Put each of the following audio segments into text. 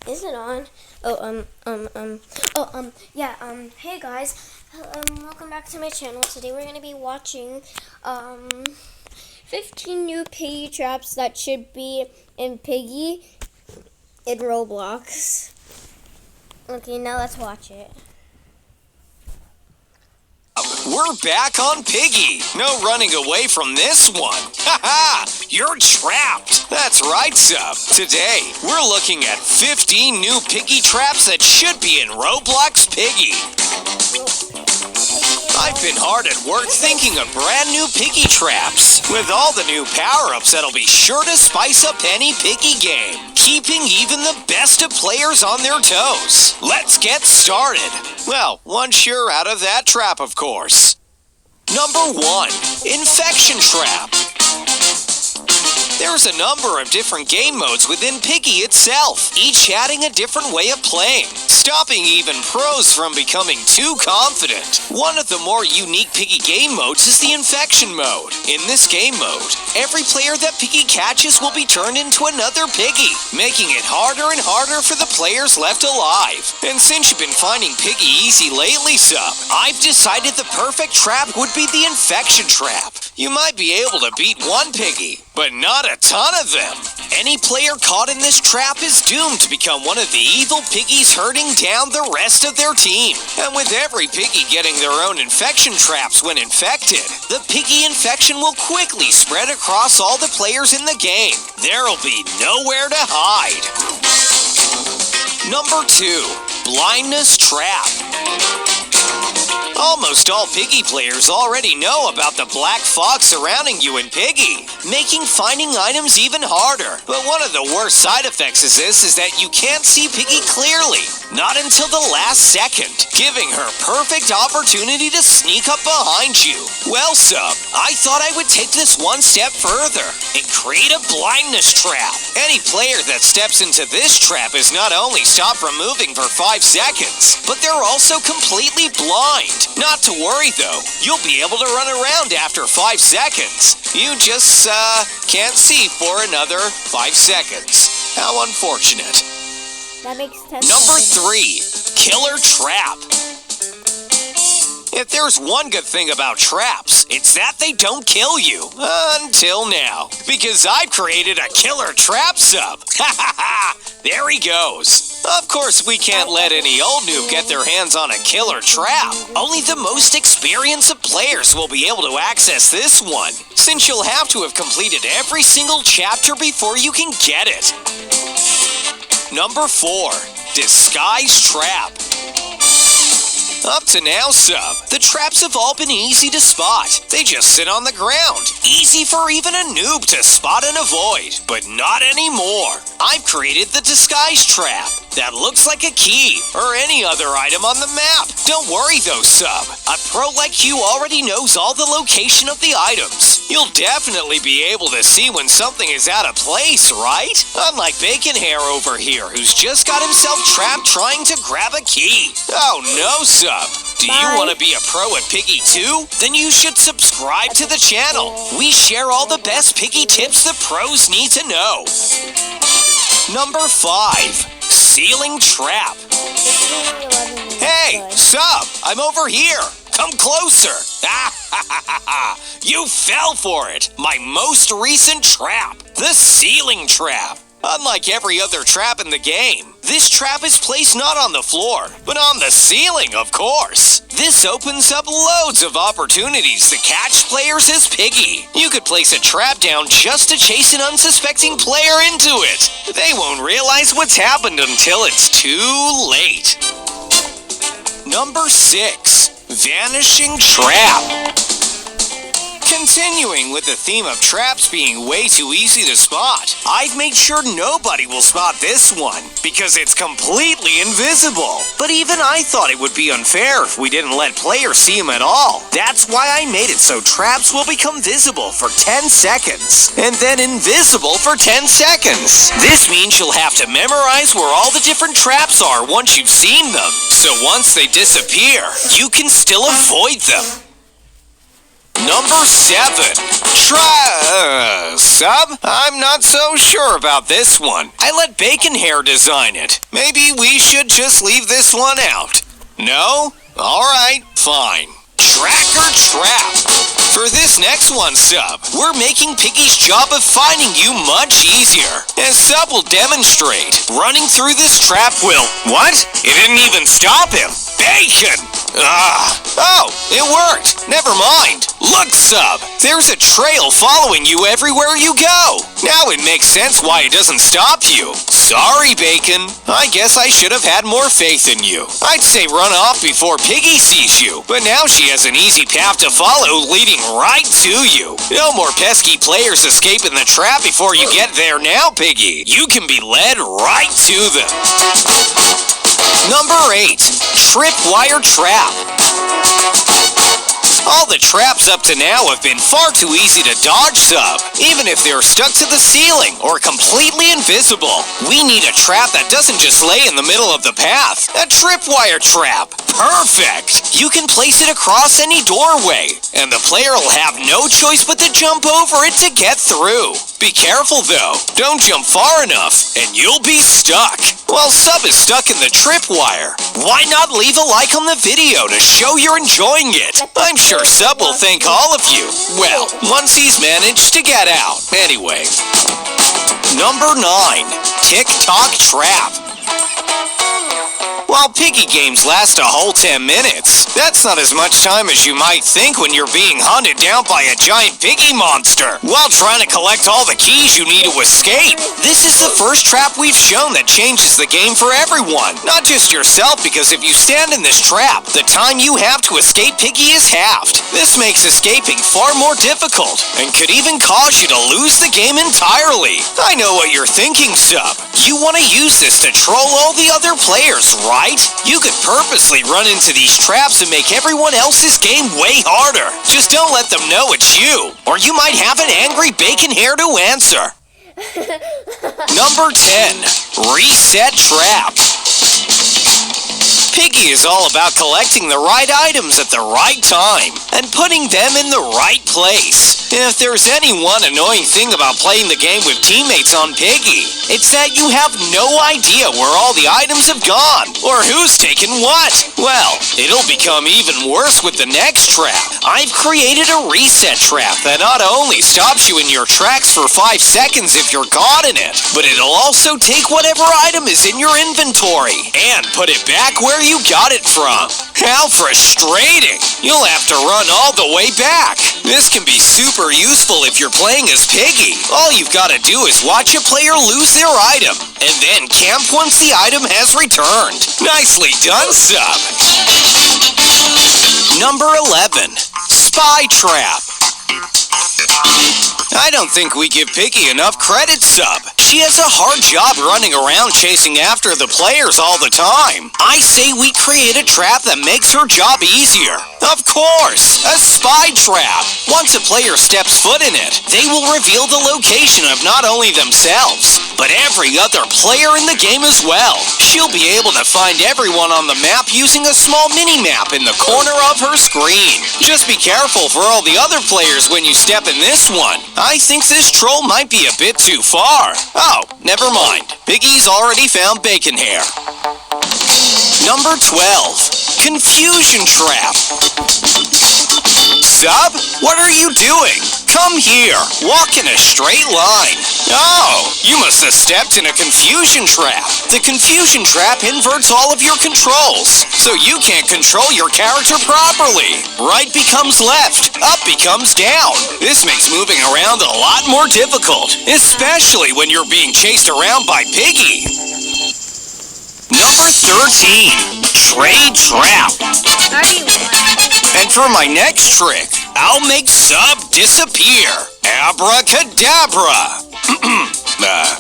Is it on? Hey guys, welcome back to my channel. Today we're going to be watching, 15 new piggy traps that should be in Piggy in Roblox. Okay, now let's watch it. We're back on Piggy. No running away from this one. Haha, you're trapped. That's right, Sub. Today, we're looking at 15 new Piggy traps that should be in Roblox Piggy. I've been hard at work thinking of brand new Piggy traps. With all the new power-ups that'll be sure to spice up any Piggy game, keeping even the best of players on their toes. Let's get started. Well, one sure out of that trap, of course. Number 1, Infection Trap. There's a number of different game modes within Piggy itself, each adding a different way of playing, stopping even pros from becoming too confident. One of the more unique Piggy game modes is the Infection mode. In this game mode, every player that Piggy catches will be turned into another Piggy, making it harder and harder for the players left alive. And since you've been finding Piggy easy lately, Sub, I've decided the perfect trap would be the Infection Trap. You might be able to beat one Piggy, but not a ton of them. Any player caught in this trap is doomed to become one of the evil Piggies herding down the rest of their team. And with every Piggy getting their own infection traps when infected, the Piggy infection will quickly spread across all the players in the game. There'll be nowhere to hide. Number 2, Blindness Trap. Almost all Piggy players already know about the black fog surrounding you in Piggy, making finding items even harder. But one of the worst side effects of this is that you can't see Piggy clearly, not until the last second, giving her perfect opportunity to sneak up behind you. Well, Sub, I thought I would take this one step further and create a blindness trap. Any player that steps into this trap is not only stopped from moving for 5 seconds, but they're also completely blind. Not to worry though, you'll be able to run around after 5 seconds. You just, can't see for another 5 seconds. How unfortunate. That makes 10 Number seconds. 3, Killer Trap. If there's one good thing about traps, it's that they don't kill you. Until now. Because I've created a killer trap, Sub. Ha ha ha! There he goes. Of course, we can't let any old noob get their hands on a killer trap. Only the most experienced of players will be able to access this one, since you'll have to have completed every single chapter before you can get it. Number 4, Disguise Trap. Up to now, Sub, the traps have all been easy to spot. They just sit on the ground. Easy for even a noob to spot and avoid, but not anymore. I've created the Disguise Trap. That looks like a key, or any other item on the map. Don't worry though, Sub. A pro like you already knows all the location of the items. You'll definitely be able to see when something is out of place, right? Unlike Bacon Hair over here, who's just got himself trapped trying to grab a key. Oh no, Sub. Do you want to be a pro at Piggy too? Then you should subscribe to the channel. We share all the best Piggy tips the pros need to know. Number 5, Ceiling Trap. Hey, Sub, I'm over here. Come closer. You fell for it. My most recent trap, the Ceiling Trap. Unlike every other trap in the game, this trap is placed not on the floor, but on the ceiling, of course. This opens up loads of opportunities to catch players as Piggy. You could place a trap down just to chase an unsuspecting player into it. They won't realize what's happened until it's too late. Number 6, Vanishing Trap. Continuing with the theme of traps being way too easy to spot, I've made sure nobody will spot this one, because it's completely invisible. But even I thought it would be unfair if we didn't let players see him at all. That's why I made it so traps will become visible for 10 seconds, and then invisible for 10 seconds. This means you'll have to memorize where all the different traps are once you've seen them, so once they disappear, you can still avoid them. Number 7. Sub? I'm not so sure about this one. I let Bacon Hair design it. Maybe we should just leave this one out. No? Alright, fine. Track or Trap. For this next one, Sub, we're making Piggy's job of finding you much easier. As Sub will demonstrate, running through this trap will... What? It didn't even stop him. Bacon! Oh, it worked. Never mind. Look, Sub, there's a trail following you everywhere you go. Now it makes sense why it doesn't stop you. Sorry, Bacon. I guess I should have had more faith in you. I'd say run off before Piggy sees you, but now she has an easy path to follow leading right to you. No more pesky players escaping the trap before you get there now, Piggy. You can be led right to them. Number 8. Tripwire Trap. All the traps up to now have been far too easy to dodge, Sub, even if they're stuck to the ceiling or completely invisible. We need a trap that doesn't just lay in the middle of the path. A tripwire trap. Perfect! You can place it across any doorway, and the player will have no choice but to jump over it to get through. Be careful though, don't jump far enough, and you'll be stuck. While Sub is stuck in the tripwire, why not leave a like on the video to show you're enjoying it? I'm sure Sub will thank all of you. Well, once he's managed to get out. Anyway. Number 9. Tick-Tock Trap. While Piggy games last a whole 10 minutes, that's not as much time as you might think when you're being hunted down by a giant piggy monster while trying to collect all the keys you need to escape. This is the first trap we've shown that changes the game for everyone, not just yourself, because if you stand in this trap, the time you have to escape Piggy is halved. This makes escaping far more difficult and could even cause you to lose the game entirely. I know what you're thinking, Sub. You want to use this to troll all the other players, right? You could purposely run into these traps and make everyone else's game way harder. Just don't let them know it's you, or you might have an angry Bacon Hair to answer. Number 10. Reset Trap. Piggy is all about collecting the right items at the right time and putting them in the right place. If there's any one annoying thing about playing the game with teammates on Piggy, it's that you have no idea where all the items have gone or who's taken what. Well, it'll become even worse with the next trap. I've created a reset trap that not only stops you in your tracks for 5 seconds if you're caught in it, but it'll also take whatever item is in your inventory and put it back where you got it from. How frustrating! You'll have to run all the way back. This can be super useful if you're playing as Piggy. All you've got to do is watch a player lose their item, and then camp once the item has returned. Nicely done, Sub! Number 11. Spy Trap. I don't think we give Piggy enough credit, Sub. She has a hard job running around chasing after the players all the time. I say we create a trap that makes her job easier. Of course, a spy trap. Once a player steps foot in it, they will reveal the location of not only themselves, but every other player in the game as well. She'll be able to find everyone on the map using a small mini-map in the corner of her screen. Just be careful for all the other players when you step in this one. I think this troll might be a bit too far. Oh, never mind. Piggy's already found Bacon Hair. Number 12. Confusion Trap. Sub, what are you doing? Come here. Walk in a straight line. Oh, you must have stepped in a confusion trap. The confusion trap inverts all of your controls, so you can't control your character properly. Right becomes left, up becomes down. This makes moving around a lot more difficult, especially when you're being chased around by Piggy. Number 13. Trade Trap. And for my next trick, I'll make Sub disappear. Abracadabra.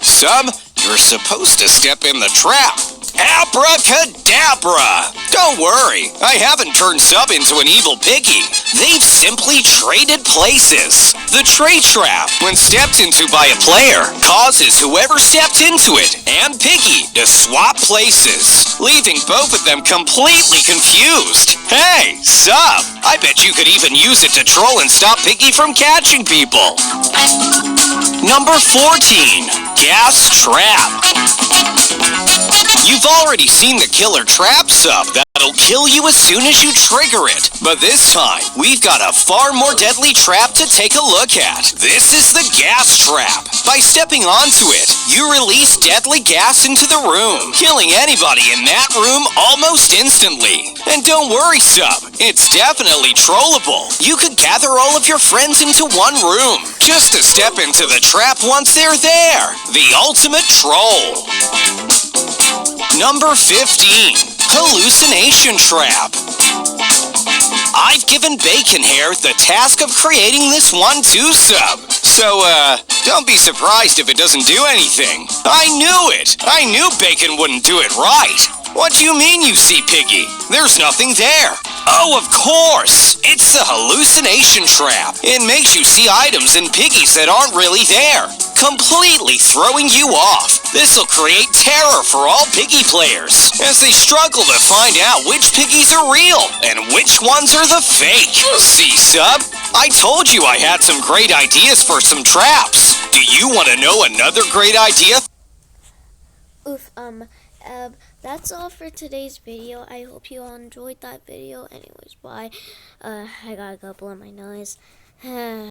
Sub, you're supposed to step in the trap. Abracadabra! Don't worry, I haven't turned Sub into an evil piggy. They've simply traded places. The tray trap, when stepped into by a player, causes whoever stepped into it and Piggy to swap places, leaving both of them completely confused. Hey, Sub, I bet you could even use it to troll and stop Piggy from catching people. Number 14, Gas Trap. You've already seen the killer trap sub that'll kill you as soon as you trigger it. But this time, we've got a far more deadly trap to take a look at. This is the gas trap. By stepping onto it, you release deadly gas into the room, killing anybody in that room almost instantly. And don't worry, Sub, it's definitely trollable. You could gather all of your friends into one room, just to step into the trap once they're there. The ultimate troll. Number 15, Hallucination Trap. I've given Bacon Hair the task of creating this one too, Sub. So, don't be surprised if it doesn't do anything. I knew it! I knew Bacon wouldn't do it right. What do you mean you see Piggy? There's nothing there. Oh, of course! It's the hallucination trap. It makes you see items and Piggies that aren't really there, completely throwing you off. This'll create terror for all Piggy players, as they struggle to find out which Piggies are real and which ones are the fake. See, Sub? I told you I had some great ideas for some traps. Do you want to know another great idea? Oof, that's all for today's video. I hope you all enjoyed that video. Anyways, bye. I got a couple in my nose.